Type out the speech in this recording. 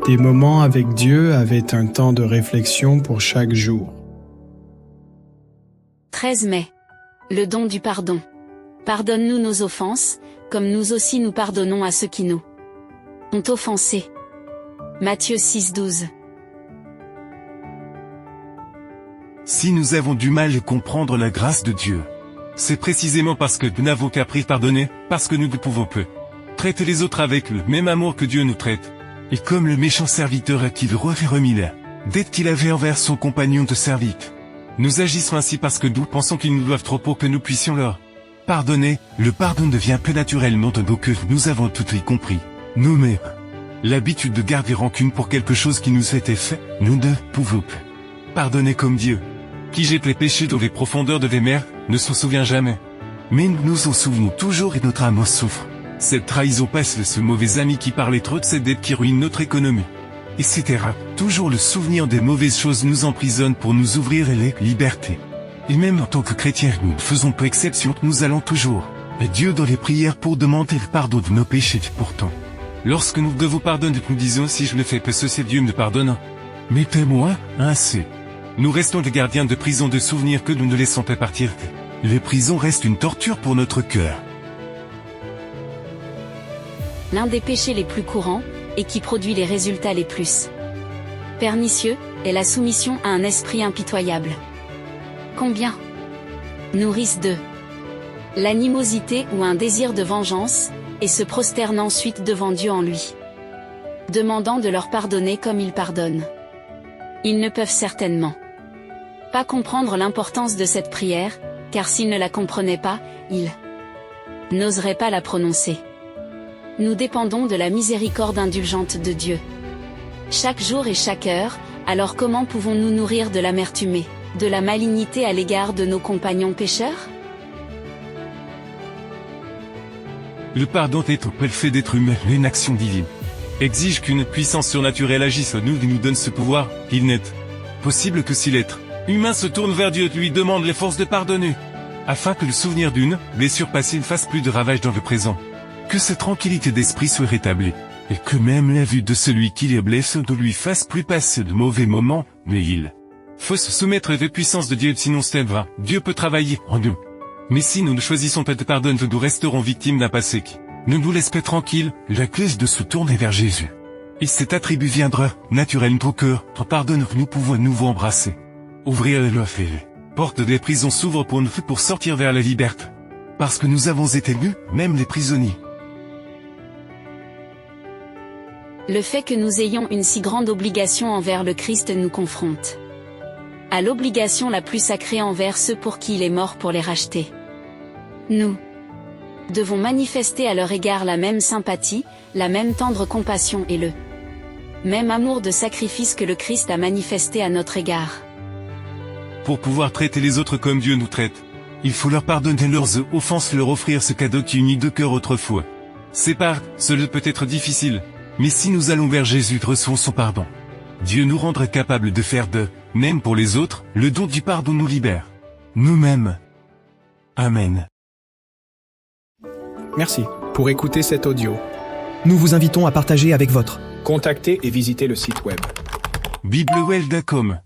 Des moments avec Dieu avaient un temps de réflexion pour chaque jour. 13 mai. Le don du pardon. Pardonne-nous nos offenses, comme nous aussi nous pardonnons à ceux qui nous ont offensés. Matthieu 6,12. Si nous avons du mal à comprendre la grâce de Dieu, c'est précisément parce que nous n'avons qu'appris à pardonner, parce que nous ne pouvons peu traiter les autres avec le même amour que Dieu nous traite. Et comme le méchant serviteur à qui le roi fait remis la dette qu'il avait envers son compagnon de servite. Nous agissons ainsi parce que nous pensons qu'ils nous doivent trop pour que nous puissions leur pardonner. Le pardon devient peu naturellement de nous que nous avons tout compris. Nous-mêmes, l'habitude de garder rancune pour quelque chose qui nous a été fait, nous ne pouvons plus pardonner comme Dieu, qui jette les péchés dans les profondeurs de les mers, ne s'en souvient jamais. Mais nous nous en souvenons toujours et notre âme en souffre. Cette trahison passe de ce mauvais ami qui parlait trop de cette dette qui ruine notre économie. Etc. Toujours le souvenir des mauvaises choses nous emprisonne pour nous ouvrir et les libertés. Et même en tant que chrétiens, nous ne faisons pas exception, nous allons toujours à Dieu dans les prières pour demander le pardon de nos péchés. Pourtant, lorsque nous devons pardonner, nous disons si je le fais pas, ceci Dieu me pardonne. Mais témoin, ainsi. Nous restons les gardiens de prison de souvenirs que nous ne laissons pas partir. Les prisons restent une torture pour notre cœur. L'un des péchés les plus courants, et qui produit les résultats les plus pernicieux, est la soumission à un esprit impitoyable. Combien nourrissent de l'animosité ou un désir de vengeance, et se prosternent ensuite devant Dieu en lui, demandant de leur pardonner comme il pardonne. Ils ne peuvent certainement pas comprendre l'importance de cette prière, car s'ils ne la comprenaient pas, ils n'oseraient pas la prononcer. Nous dépendons de la miséricorde indulgente de Dieu chaque jour et chaque heure, alors comment pouvons-nous nourrir de l'amertume, de la malignité à l'égard de nos compagnons pécheurs? Le pardon est le fait d'être humain, une action divine. Exige qu'une puissance surnaturelle agisse en nous et nous donne ce pouvoir. Il n'est possible que si l'être humain se tourne vers Dieu et lui demande les forces de pardonner, afin que le souvenir d'une blessure passée ne fasse plus de ravages dans le présent. Que cette tranquillité d'esprit soit rétablie, et que même la vue de celui qui les blesse ne lui fasse plus passer de mauvais moments, mais il faut se soumettre à la puissance de Dieu, sinon c'est vain. Dieu peut travailler en nous. Mais si nous ne choisissons pas de pardonner, nous resterons victimes d'un passé qui ne nous laisse pas tranquilles. La clé est de se tourner vers Jésus. Et cet attribut viendra, naturellement au cœur, en pardonnant, nous pouvons à nouveau embrasser. Ouvrir la loi fait. Porte des prisons s'ouvre pour nous, pour sortir vers la liberté. Parce que nous avons été nus, même les prisonniers. Le fait que nous ayons une si grande obligation envers le Christ nous confronte à l'obligation la plus sacrée envers ceux pour qui il est mort pour les racheter. Nous devons manifester à leur égard la même sympathie, la même tendre compassion et le même amour de sacrifice que le Christ a manifesté à notre égard. Pour pouvoir traiter les autres comme Dieu nous traite, il faut leur pardonner leurs offenses, leur offrir ce cadeau qui unit deux cœurs autrefois. Cela peut être difficile. Mais si nous allons vers Jésus, recevons son pardon. Dieu nous rendra capables de faire même pour les autres, le don du pardon nous libère. Nous-mêmes. Amen. Merci pour écouter cet audio. Nous vous invitons à partager avec votre. Contactez et visitez le site web. biblewell.com